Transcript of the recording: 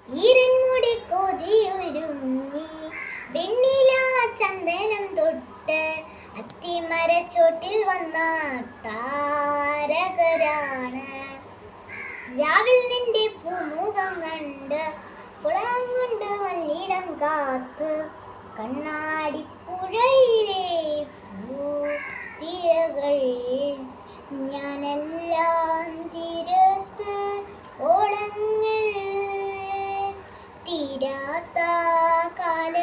ഈരൻമുടി കൊതിയൊരുങ്ങി വെണ്ണില ചന്ദനം തൊട്ട് അത്തിമരച്ചോട്ടിൽ വന്ന താരകരാണ്. രാവിൽ നിന്റെ പൂമുഖം കണ്ട് കുളം കൊണ്ട് വല്ലിടം കാത്ത് കണ്ണാടിപ്പുഴയിലെ പൂത്തിരകൾ ഞാനെല്ലാം തീരത്ത് ഓളങ്ങൾ തീരാത്ത കാല